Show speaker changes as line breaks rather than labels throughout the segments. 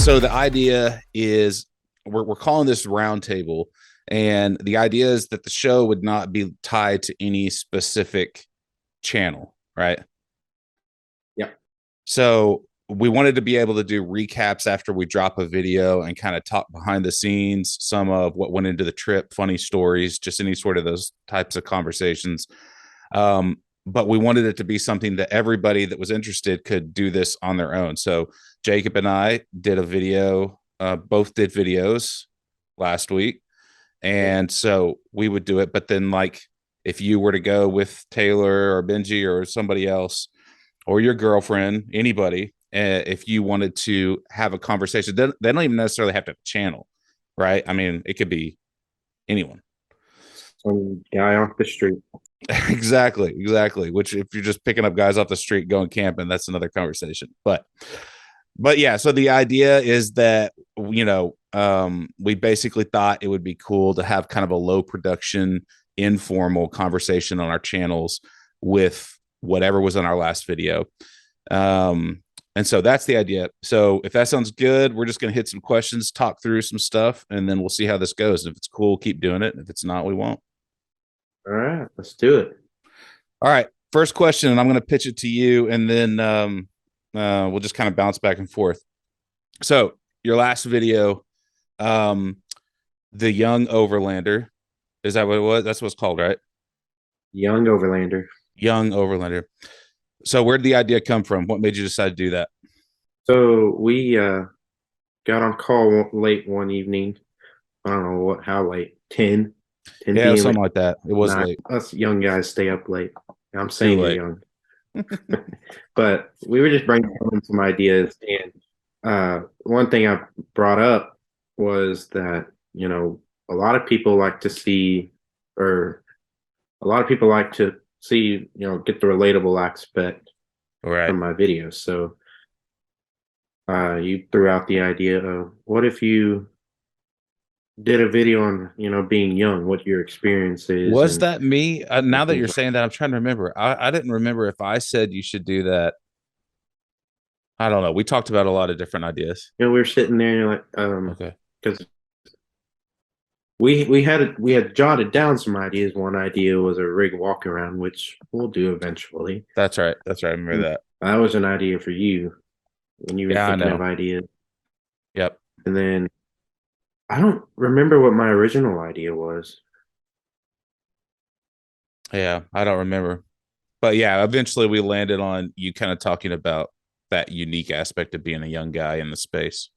So the idea is we're calling this roundtable, and the idea is that the show would not be tied to any specific channel, right?
Yeah.
So we wanted to be able to do recaps after we drop a video and kind of talk behind the scenes, some of what went into the trip, funny stories, just any sort of those types of conversations. But we wanted it to be something that everybody that was interested could do this on their own. So Jacob and I did a video, both did videos last week. And so we would do it. But then, like, if you were to go with Taylor or Benji or somebody else, or your girlfriend, anybody, if you wanted to have a conversation, they don't even necessarily have to have a channel, right? I mean, it could be anyone.
Some guy off the street.
Exactly. Which, if you're just picking up guys off the street going camping, that's another conversation. But yeah, so the idea is that, we basically thought it would be cool to have kind of a low production, informal conversation on our channels with whatever was in our last video. And so that's the idea. So if that sounds good, we're just going to hit some questions, talk through some stuff, and then we'll see how this goes. If it's cool, keep doing it. If it's not, we won't.
All right, let's do it.
All right. First question, and I'm going to pitch it to you, and then we'll just kind of bounce back and forth. So your last video, the Young Overlander, is that what it was? That's what it's called, right?
Young Overlander.
Young Overlander. So where did the idea come from? What made you decide to do that?
So we got on call late one evening. I don't know how late, 10
Yeah,
p.m.
something like that. It was
Nah,
late.
us young guys stay up late. I'm
Too
saying you're
late.
young. But we were just brainstorming some ideas. And one thing I brought up was that, a lot of people like to see, or a lot of people like to see, get the relatable aspect
Right.
from my videos. So you threw out the idea of, what if you did a video on, being young, what your experience is.
Was that me? Now that
things
you're
like
saying that, I'm trying to remember. I didn't remember if I said you should do that. I don't know. We talked about a lot of different ideas.
we were sitting there like,
Okay.
because we had jotted down some ideas. One idea was a rig walk around, which we'll do eventually.
That's right. That's right. I remember that.
That was an idea for you when you were
Yeah, I
thinking of
know.
ideas.
Yep.
And then I don't remember what my original idea was.
Yeah, I don't remember. But yeah, eventually we landed on you kind of talking about that unique aspect of being a young guy in the space.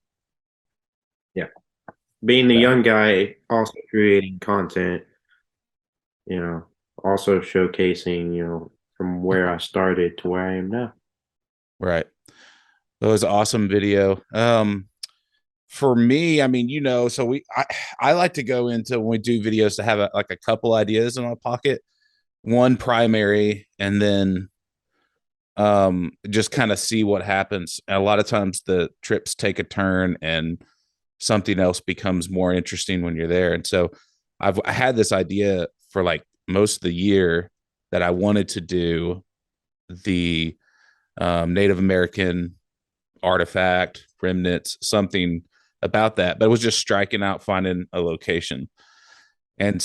Yeah. Being the
Yeah.
young guy, also creating content, also showcasing, from where I started to where I am now.
Right. That was an awesome video. For me, I mean, so I like to go into when we do videos to have like a couple ideas in my pocket, one primary, and then just kind of see what happens. And a lot of times the trips take a turn and something else becomes more interesting when you're there. And so I had this idea for like most of the year that I wanted to do the Native American artifact, remnants, something about that, but it was just striking out, finding a location. And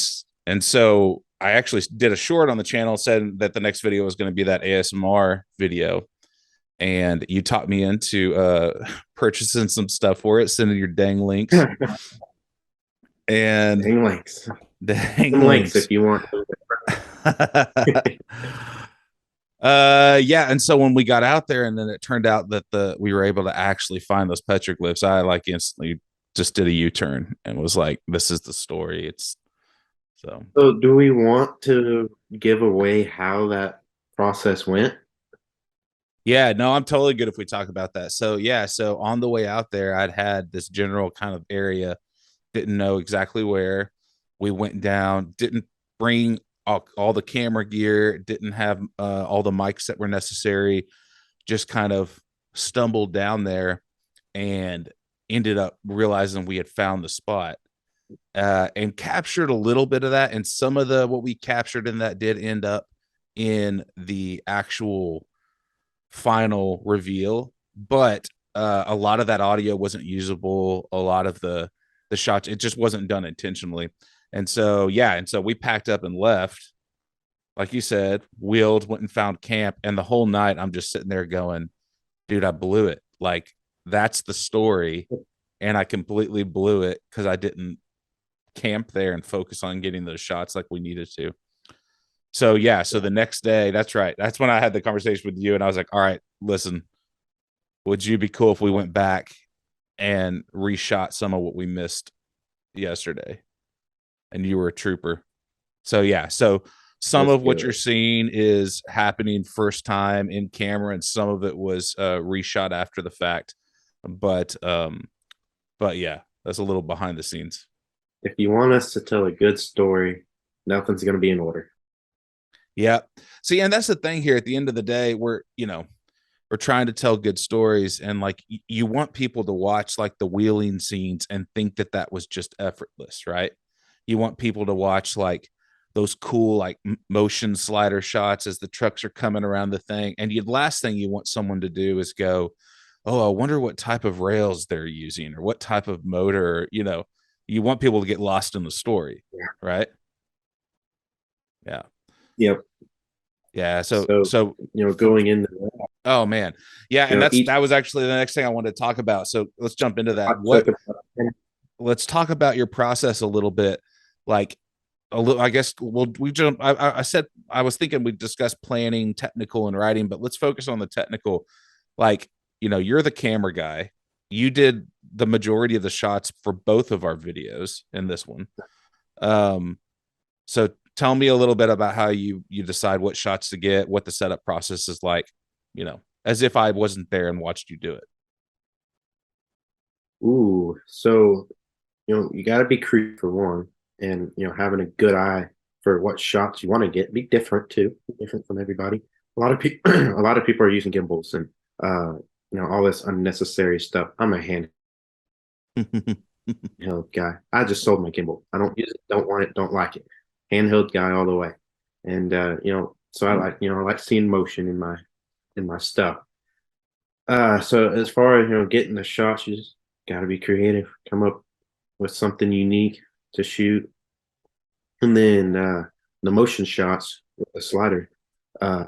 so I actually did a short on the channel, said that the next video was going to be that ASMR video. And you taught me into purchasing some stuff for it, sending your dang links. And
Dang links.
dang
links
links
if you want.
Yeah, and so when we got out there, and then it turned out that we were able to actually find those petroglyphs, I like instantly just did a U-turn and was like, this is the story. It's
So do we want to give away how that process went?
Yeah, no, I'm totally good if we talk about that. So yeah, so on the way out there, I'd had this general kind of area, didn't know exactly where. We went down, didn't bring all the camera gear, didn't have all the mics that were necessary, just kind of stumbled down there and ended up realizing we had found the spot, and captured a little bit of that. And some of what we captured in that did end up in the actual final reveal. But A lot of that audio wasn't usable. A lot of the shots, it just wasn't done intentionally. And so yeah, and so we packed up and left. Like you said, wheeled, went and found camp, and the whole night I'm just sitting there going, dude, I blew it. Like that's the story, and I completely blew it because I didn't camp there and focus on getting those shots like we needed to. So yeah, so the next day, that's right. That's when I had the conversation with you, and I was like, all right, listen, would you be cool if we went back and reshot some of what we missed yesterday? And you were a trooper. So yeah, so some
Let's
of what
do
you're
it.
seeing is happening first time in camera, and some of it was reshot after the fact. But yeah, that's a little behind the scenes.
If you want us to tell a good story, nothing's going to be in order.
Yeah. See, and that's the thing here at the end of the day, we're trying to tell good stories, and like you want people to watch like the wheeling scenes and think that that was just effortless, right? You want people to watch like those cool like motion slider shots as the trucks are coming around the thing, and the last thing you want someone to do is go, oh, I wonder what type of rails they're using or what type of motor. You want people to get lost in the story,
Yeah.
right? Yeah.
Yep.
Yeah, so
So,
so for,
going into that,
oh man, yeah, and
each
that was actually the next thing I wanted to talk about. So let's jump into that.
shot took about
Let's talk about your process a little bit. Like a little, I guess we jump. I said I was thinking we discuss planning, technical, and writing, but let's focus on the technical. Like you're the camera guy. You did the majority of the shots for both of our videos in this one. Um, so tell me a little bit about how you decide what shots to get, what the setup process is like, as if I wasn't there and watched you do it.
ooh, so you got to be creative for one, and having a good eye for what shots you want to get. Be different too, different from everybody. A lot of people, a lot of people are using gimbals and all this unnecessary stuff. I'm a handheld guy. I just sold my gimbal. I don't use it, don't want it, don't like it. Handheld guy all the way. And so I like seeing motion in my stuff. So as far as getting the shots, you just got to be creative. Come up with something unique to shoot, and then the motion shots with the slider. I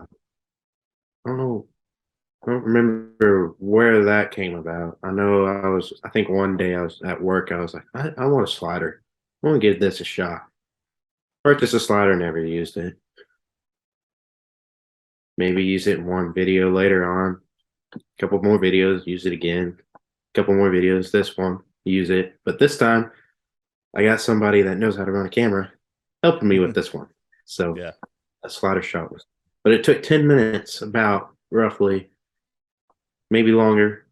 don't know. I don't remember where that came about. I know I think one day I was at work. I was like, I want a slider. I want to give this a shot. Purchased a slider, never used it. Maybe use it in one video later on. A couple more videos, use it again. A couple more videos, this one, use it. But this time, I got somebody that knows how to run a camera helping me with this one. So
Yeah.
a slider shot was, but it took 10 minutes, about roughly, maybe longer,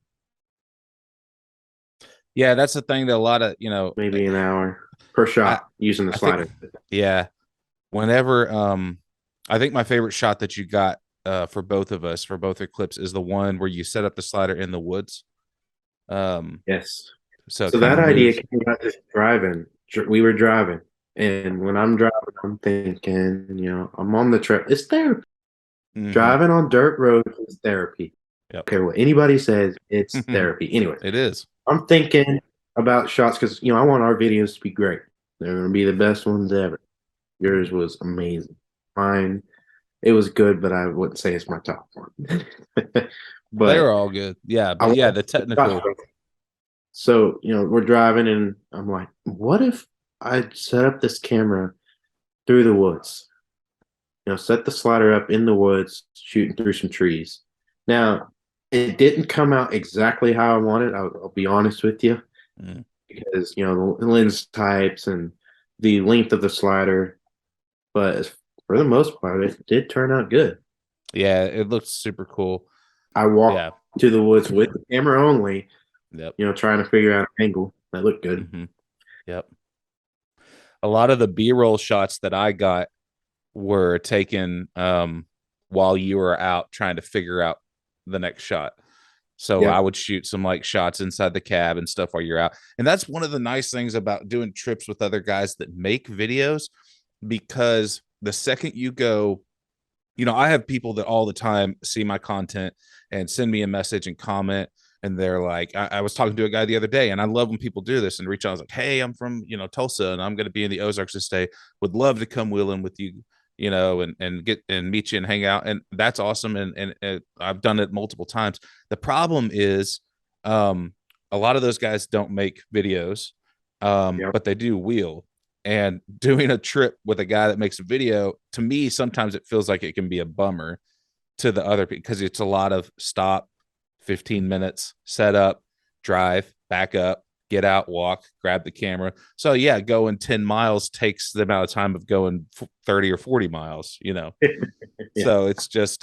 Yeah, that's the thing that a lot of,
maybe an hour per
I
shot using the
I think
slider.
yeah, whenever I think my favorite shot that you got for both of us for both our clips is the one where you set up the slider in the woods. Um
Yes.
so it
So
kind
that
of
idea
moves.
came out just driving. We were driving. And when I'm driving, I'm thinking, I'm on the trail. It's therapy.
Mm-hmm.
Driving on dirt roads is therapy.
Yep.
Okay, what anybody says, it's therapy. Anyway,
It is.
I'm thinking about shots because I want our videos to be great. They're gonna be the best ones ever. Yours was amazing. Mine, it was good, but I wouldn't say it's my top one.
They were
But
all good. Yeah,
I
but yeah,
want
the
the shots.
technical.
So, we're driving and I'm like, what if I set up this camera through the woods? Set the slider up in the woods, shooting through some trees. Now, it didn't come out exactly how I wanted. I'll be honest with you,
Mm.
because the lens types and the length of the slider, but for the most part, it did turn out good.
Yeah, it looks super cool.
I walked
Yeah.
to the woods with the camera only,
Yep.
trying to figure out an angle that looked good.
Mm-hmm. Yep. A lot of the B-roll shots that I got were taken while you were out trying to figure out the next shot. So I
Yep.
would shoot some like shots inside the cab and stuff while you're out. And that's one of the nice things about doing trips with other guys that make videos, because the second you go, I have people that all the time see my content and send me a message and comment. and they're like, I was talking to a guy the other day, and I love when people do this and reach out. I was like, hey, I'm from Tulsa, and I'm going to be in the Ozarks this day. Would love to come wheeling with you, and get and meet you and hang out, and that's awesome. And I've done it multiple times. The problem is, a lot of those guys don't make videos,
Yep.
but they do wheel. And doing a trip with a guy that makes a video, to me, sometimes it feels like it can be a bummer to the other people because it's a lot of stop, 15 minutes, set up, drive, back up, get out, walk, grab the camera. So yeah, going 10 miles takes the amount of time of going 30 or 40 miles.
Yeah.
So it's just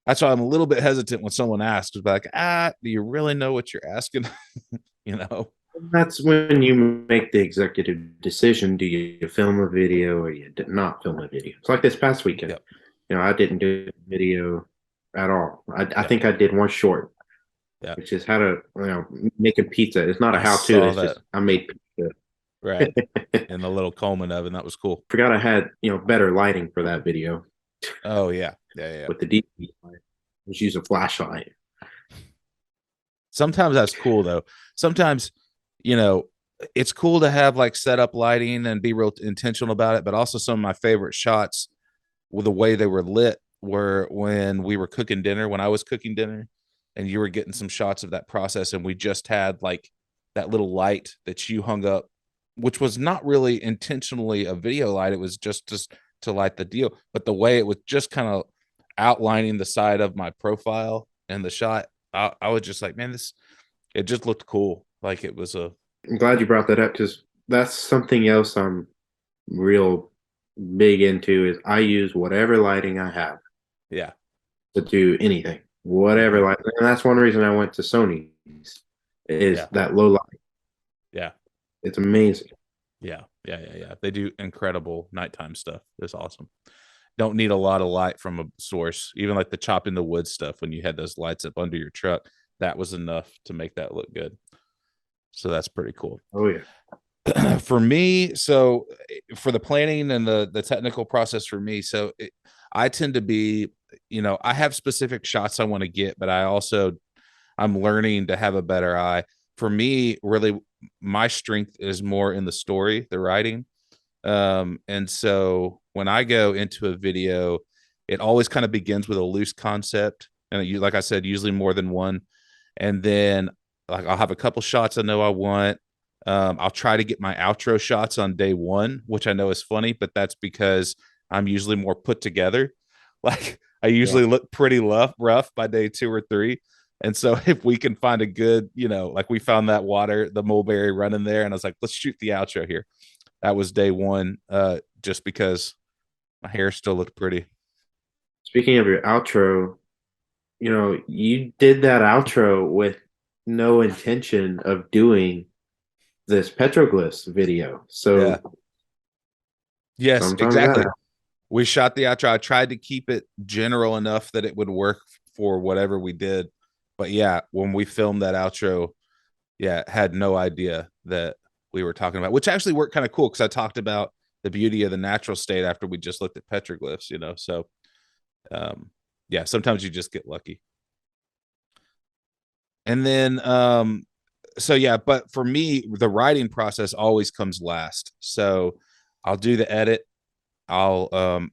that's why I'm a little bit hesitant when someone asks, like, do you really know what you're asking? you know?
That's when you make the executive decision. Do you film a video or you did not film a video? It's like this past weekend.
Yep.
I didn't do a video at all. I
Yep.
think I did one short,
Yep.
which is how to, make a pizza. It's not a
I
how-to.
saw
It's
that.
just I made pizza.
Right. In the little Coleman oven. That was cool.
Forgot I had, better lighting for that video
Oh yeah. Yeah. Yeah.
with the DP light. Just use a flashlight.
Sometimes that's cool though. Sometimes, you know, it's cool to have like set up lighting and be real intentional about it. But also some of my favorite shots with the way they were lit were when we were cooking dinner, when I was cooking dinner and you were getting some shots of that process. And we just had like that little light that you hung up, which was not really intentionally a video light. It was just to light the deal. But the way it was just kind of outlining the side of my profile and the shot, I was just like, man, it just looked cool. Like it was a,
I'm glad you brought that up because that's something else I'm real big into is I use whatever lighting I have
yeah.
to do anything, whatever
Mm-hmm.
light. And that's one reason I went to Sony's is
Yeah.
that low light.
Yeah.
It's amazing.
Yeah. Yeah. Yeah. Yeah. They do incredible nighttime stuff. It's awesome. Don't need a lot of light from a source. Even like the chopping the wood stuff when you had those lights up under your truck, that was enough to make that look good. So that's pretty cool.
Oh yeah.
For me, so for the planning and the technical process for me, I tend to be, I have specific shots I want to get, but I'm learning to have a better eye. For me, really, my strength is more in the story, the writing. And so when I go into a video, it always kind of begins with a loose concept, and like I said, usually more than one. And then like I'll have a couple shots I know I want. I'll try to get my outro shots on day one, which I know is funny, but that's because I'm usually more put together. Like I
Yeah.
usually look pretty rough by day two or three. And so if we can find a good, like we found that water, the mulberry running there, and I was like, let's shoot the outro here. That was day one, just because my hair still looked pretty.
Speaking of your outro, you did that outro with no intention of doing this petroglyphs video.
Yeah.
So
Yes,
sometimes that
exactly.
happens.
We shot the outro. I tried to keep it general enough that it would work for whatever we did. But yeah, when we filmed that outro, yeah, had no idea that we were talking about, which actually worked kind of cool because I talked about the beauty of the natural state after we just looked at petroglyphs. So yeah, sometimes you just get lucky. And then so yeah, but for me, the writing process always comes last. So I'll do the edit, I'll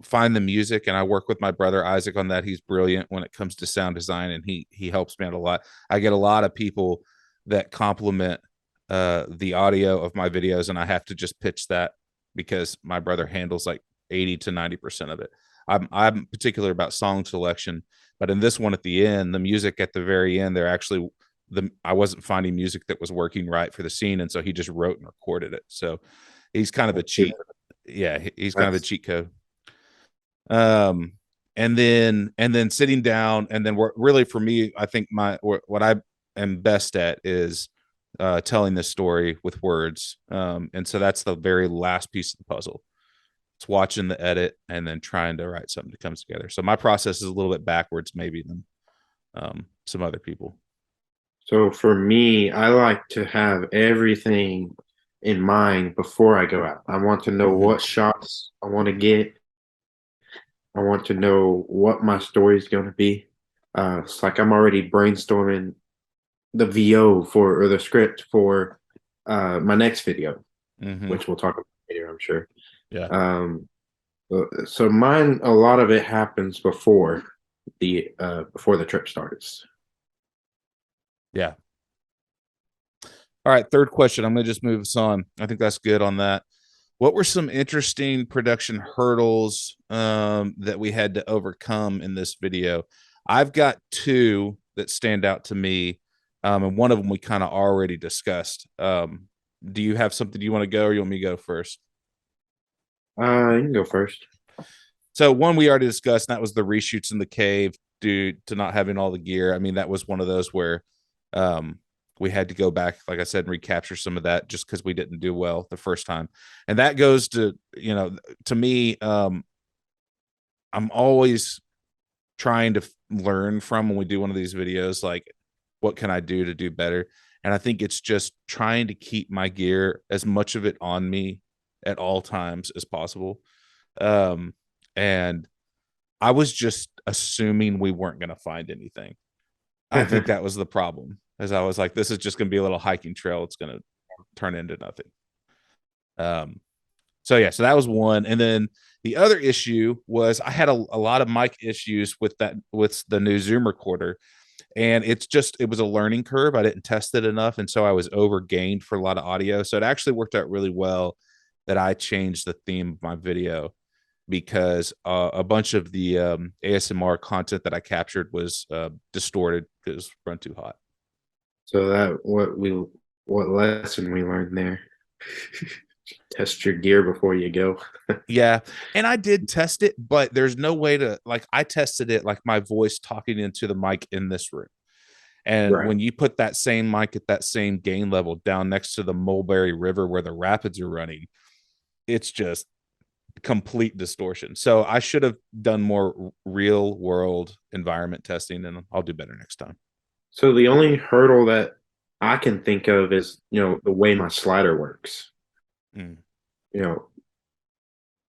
find the music, and I work with my brother Isaac on that. He's brilliant when it comes to sound design, and he helps me out a lot. I get a lot of people that compliment the audio of my videos, and I have to just pitch that because my brother handles like 80 to 90% of it. I'm particular about song selection, but in this one at the end, the music at the very end, they're actually I wasn't finding music that was working right for the scene, and so he just wrote and recorded it. So he's kind of a cheat. Yeah, he's kind of a
That's
cheat code. Um, and then sitting down, and then we're really for me, I think what I am best at is telling this story with words. And so that's the very last piece of the puzzle. It's watching the edit and then trying to write something that comes together. So my process is a little bit backwards, maybe than some other people.
so for me, I like to have everything in mind before I go out. I want to know
Mm-hmm.
what shots I want to get. I want to know what my story is going to be. It's like I'm already brainstorming the VO for or the script for my next video,
Mm-hmm.
which we'll talk about later, I'm sure.
Yeah.
Um, so mine, a lot of it happens before the trip starts.
Yeah. All right. Third question. I'm going to just move us on. I think that's good on that. What were some interesting production hurdles that we had to overcome in this video? I've got two that stand out to me, and one of them we kind of already discussed. Do you have something you want to go, or you want me to go first?
You can go first.
So one we already discussed, and that was the reshoots in the cave due to not having all the gear. I mean, that was one of those where um, we had to go back, like I said, and recapture some of that just because we didn't do well the first time. And that goes to, to me, I'm always trying to learn from when we do one of these videos, like what can I do to do better? And I think it's just trying to keep my gear, as much of it on me at all times as possible. And I was just assuming we weren't going to find anything. I think that was the problem, as I was like, this is just going to be a little hiking trail. It's going to turn into nothing. Um, so yeah, so that was one. And then the other issue was I had a lot of mic issues with the new Zoom recorder. And it was a learning curve. I didn't test it enough. And so I was over gained for a lot of audio. So it actually worked out really well that I changed the theme of my video, because a bunch of the ASMR content that I captured was distorted because it was run too hot.
So what lesson we learned there? Test your gear before you go.
Yeah. And I did test it, but there's no way to, like, I tested it like my voice talking into the mic in this room. And
Right.
when you put that same mic at that same gain level down next to the Mulberry River where the rapids are running, it's just complete distortion. So I should have done more real world environment testing, and I'll do better next time.
So the only hurdle that I can think of is, the way my slider works.
Mm.
You know,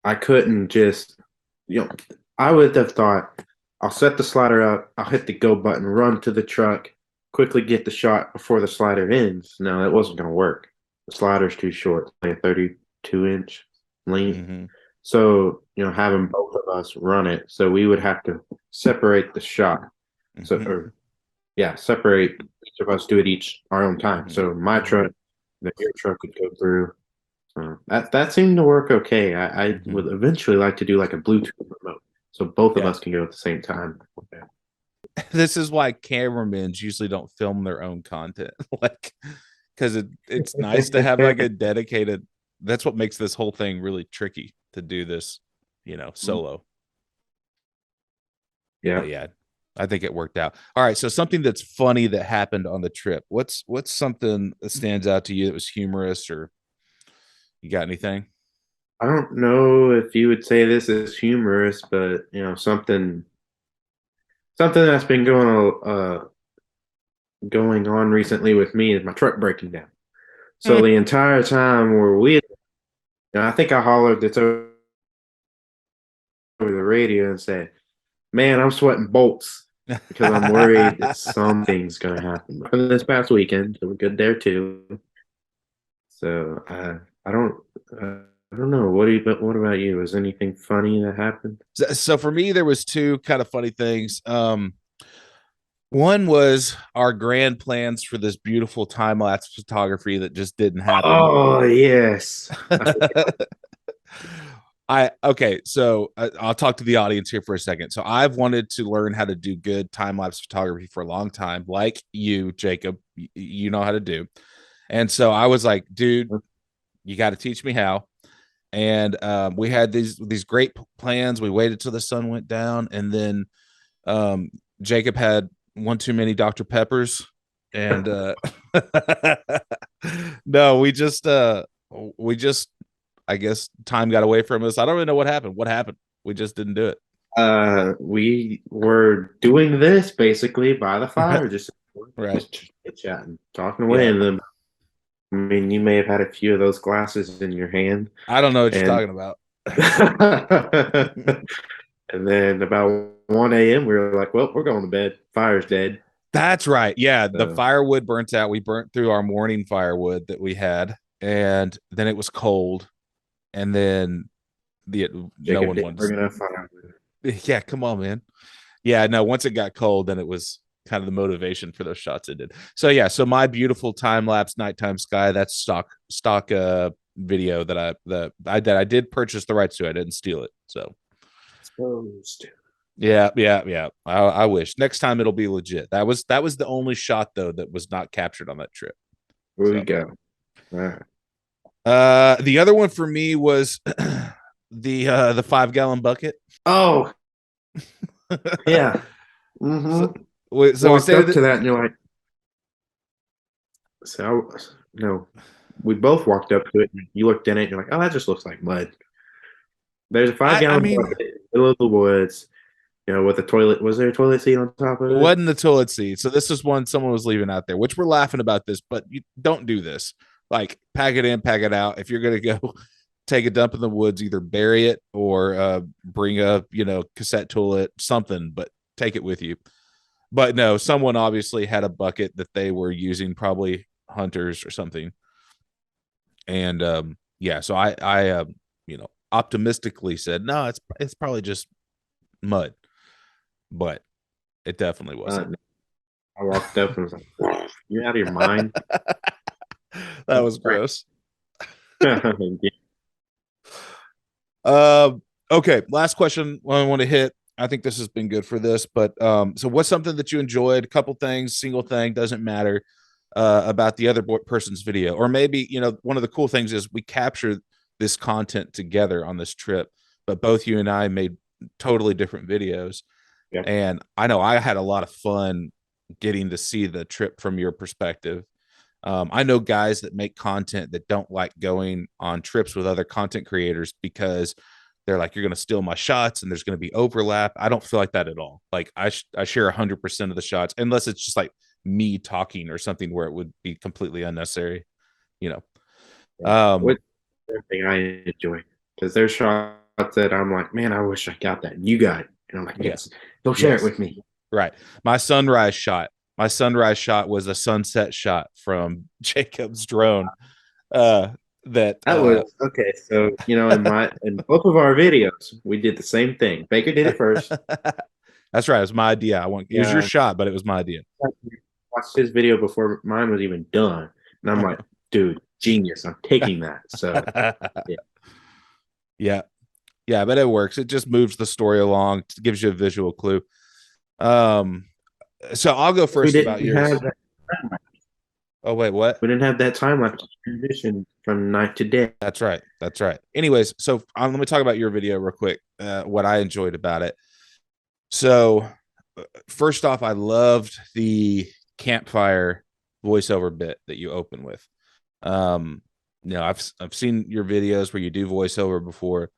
I couldn't just, you know, I would have thought I'll set the slider up, I'll hit the go button, run to the truck, quickly get the shot before the slider ends. No, it wasn't going to work. The slider's too short, like a 32-inch length.
Mm-hmm.
So, having both of us run it, so we would have to separate the shot. So,
Mm-hmm.
or yeah, separate each of us do it each our own time. So my
Mm-hmm.
truck, then your truck would go through. That seemed to work okay. I
Mm-hmm.
would eventually like to do like a Bluetooth remote, so both of
Yeah.
us can go at the same time. Okay.
This is why cameramen usually don't film their own content. Like, because it's nice to have like a dedicated, that's what makes this whole thing really tricky to do this, solo.
Yeah,
But yeah, I think it worked out. All right. So something that's funny that happened on the trip. What's something that stands out to you that was humorous, or you got anything?
I don't know if you would say this is humorous, but something that's been going on recently with me is my truck breaking down. So the entire time I think I hollered this over the radio and said, "Man, I'm sweating bolts because I'm worried that something's gonna happen." And this past weekend, we were good there too. So I don't I don't know. What about you? Is anything funny that happened?
So for me, there was two kind of funny things. One was our grand plans for this beautiful time lapse photography that just didn't happen.
Oh yes.
I okay, so I'll talk to the audience here for a second. So I've wanted to learn how to do good time lapse photography for a long time, like you, Jacob. You know how to do, and so I was like, dude, you got to teach me how. And we had these great plans. We waited till the sun went down, and then um, Jacob had one too many Dr. Peppers, and no, we just I guess time got away from us. I don't really know what happened. What happened? We just didn't do
We were doing this basically by the
it.
fire, just
Right.
just chatting, talking away,
Yeah.
and then I mean, you may have had a few of those glasses in your hand,
I don't know what you're
and
talking about.
and then about 1 a.m. we were like, well, we're going to bed. Fire's dead.
That's right. Yeah, the
So
firewood burnt out. We burnt through our morning firewood that we had, and then it was cold, and then the no
Jacob
one
didn't
wanted
bring enough fire.
to. Yeah, come on, man. Yeah, no. Once it got cold, then it was kind of the motivation for those shots it did. So yeah, so my beautiful time lapse nighttime sky. That's stock video that I did purchase the rights to. I didn't steal it. So
Exposed.
yeah. I wish next time it'll be legit. That was the only shot though that was not captured on that trip.
Where we
So
go. All right.
the other one for me was the 5 gallon bucket.
Oh, yeah.
so,
Mm-hmm.
so we
Walked
stayed at
up to that and you're like, so no. We both walked up to it and you looked in it and you're like, oh, that just looks like mud. There's a five
I
gallon
mean,
bucket in the middle of the woods, with a toilet. Was there a toilet seat on top of
it
it?
wasn't the toilet seat. So this is one someone was leaving out there, which we're laughing about this, but you don't do this. Like pack it in, pack it out. If you're gonna go take a dump in the woods, either bury it or bring a cassette toilet, something, but take it with you. But no, someone obviously had a bucket that they were using, probably hunters or something. And yeah, so optimistically said, no, it's probably just mud, but it definitely wasn't.
I walked up and was like, you out of your mind?
That was gross.
Yeah.
Um, okay, last question I want to hit. I think this has been good for this, but so what's something that you enjoyed? A couple things, single thing, doesn't matter, about the other person's video, or maybe one of the cool things is we captured this content together on this trip, but both you and I made totally different videos,
Yeah.
and I know I had a lot of fun getting to see the trip from your perspective. I know guys that make content that don't like going on trips with other content creators because they're like, you're going to steal my shots and there's going to be overlap. I don't feel like that at all. Like I share 100% of the shots, unless it's just like me talking or something where it would be completely unnecessary, you know?
Yeah.
Um,
What's the thing I enjoy? Because there's shots that I'm like, man, I wish I got that. You got it. And I'm like,
yeah,
yes, go share it
yes,
with me.
right. My sunrise shot was a sunset shot from Jacob's drone. Uh, that
That was okay. So, in both of our videos, we did the same thing. Baker did it first.
That's right. It was my idea. It was your
Yeah.
shot, but it was my idea.
Watched his video before mine was even done. And I'm like, dude, genius. I'm taking that. So, yeah.
Yeah. Yeah, but it works. It just moves the story along, gives you a visual clue. Um, so I'll go
We
first about
didn't have
yours.
that.
Oh, wait, what?
We didn't have that time lapse transition from night to day.
That's right. That's right. Anyways, so let me talk about your video real quick. What I enjoyed about it. So, first off, I loved the campfire voiceover bit that you open with. Um, I've seen your videos where you do voiceover before.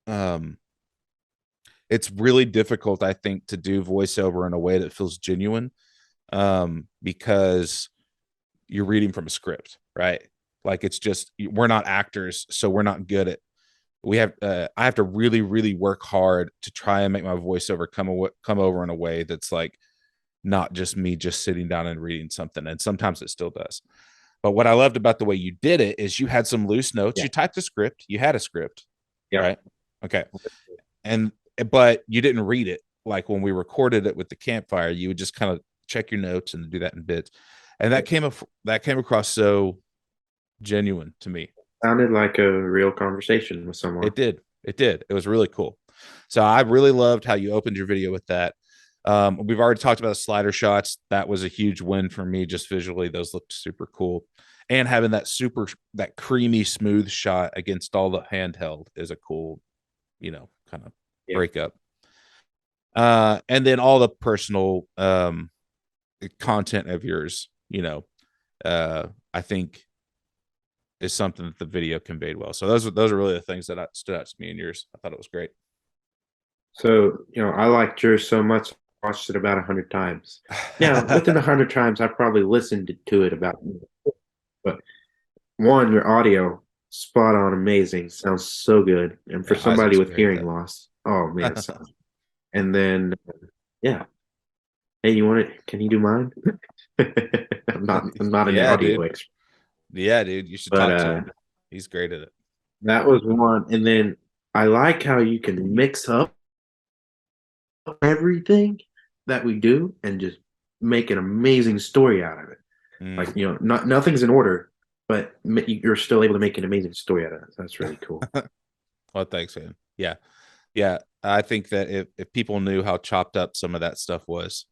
Um, it's really difficult, I think, to do voiceover in a way that feels genuine, because you're reading from a script, right? Like it's just we're not actors, so we're not good at. I have to really, really work hard to try and make my voiceover come over in a way that's like not just me just sitting down and reading something, and sometimes it still does. But what I loved about the way you did it is you had some loose notes.
Yeah.
You typed a script. You had a script,
Yeah.
right? Okay, and but you didn't read it. Like when we recorded it with the campfire, you would just kind of check your notes and do that in bits, and that came across so genuine to me.
Sounded like a real conversation with someone.
It did. It did. It was really cool. So I really loved how you opened your video with that. We've already talked about the slider shots. That was a huge win for me, just visually. Those looked super cool. And having that creamy, smooth shot against all the handheld is a cool, kind of
Yeah.
breakup. And then all the personal content of yours, I think is something that the video conveyed well. So those are really the things that stood out to me in yours. I thought it was great.
So, I liked yours so much, I watched it about 100 times. Now, within 100 times, I probably listened to it about, but one, your audio, spot on, amazing, sounds so good. And for
Yeah,
somebody
Isaac's
with
great
hearing
at
loss, oh man, it
that.
sounds And then, yeah. Hey, you want it? Can you do mine? I'm not an
Yeah,
audio
dude.
expert,
Yeah, dude. You should
but
talk to him. He's great at it.
that was one. And then I like how you can mix up everything that we do and just make an amazing story out of it.
Mm.
Like, not nothing's in order, but you're still able to make an amazing story out of it. That's really cool.
Well, thanks, man. Yeah. Yeah. I think that if people knew how chopped up some of that stuff was,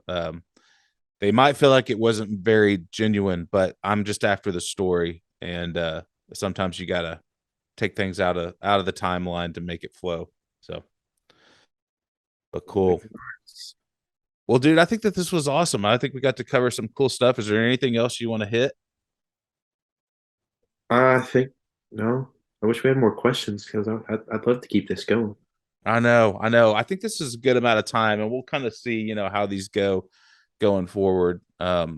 they might feel like it wasn't very genuine, but I'm just after the story. And sometimes you gotta take things out of the timeline to make it flow. So, but cool. Well, dude, I think that this was awesome. I think we got to cover some cool stuff. Is there anything else you want to hit?
I think no. I wish we had more questions because I'd love to keep this going.
I know, I know. I think this is a good amount of time, and we'll kind of see, how these go going forward. But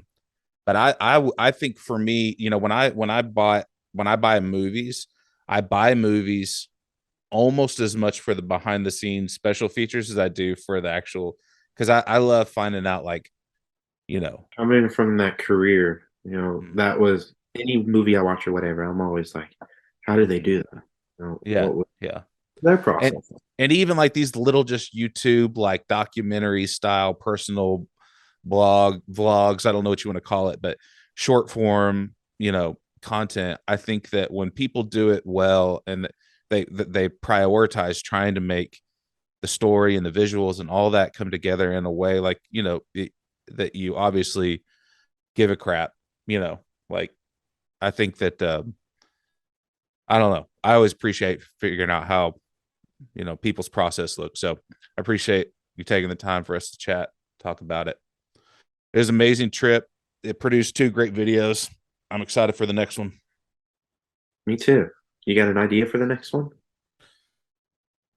I think for me, when I buy movies, I buy movies almost as much for the behind the scenes special features as I do for the actual, because I love finding out, like, you know.
Coming from that career,
Mm,
that was any movie I watch or whatever. I'm always like, how did they
mhm.
do that?
Yeah,
What was
yeah.
their
and
process?
and even like these little just YouTube like documentary style personal vlogs, I don't know what you want to call it, but short form, content. I think that when people do it well and they prioritize trying to make the story and the visuals and all that come together in a way, like, that you obviously give a crap, like, I think that I don't know, I always appreciate figuring out how people's process looks. So I appreciate you taking the time for us to chat, talk about it. It was an amazing trip. It produced two great videos. I'm excited for the next one.
Me too. You got an idea for the next one?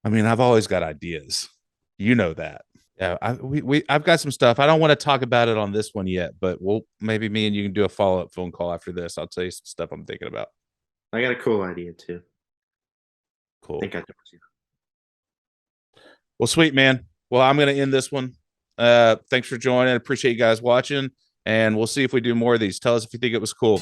I mean, I've always got ideas. You know that. Yeah, I've got some stuff. I don't want to talk about it on this one yet, but we'll maybe me and you can do a follow up phone call after this. I'll tell you some stuff I'm thinking about.
I got a cool idea too. I
Cool.
think I told you.
Well, sweet man. Well, I'm gonna end this one. Thanks for joining. I appreciate you guys watching, and we'll see if we do more of these. Tell us if you think it was cool.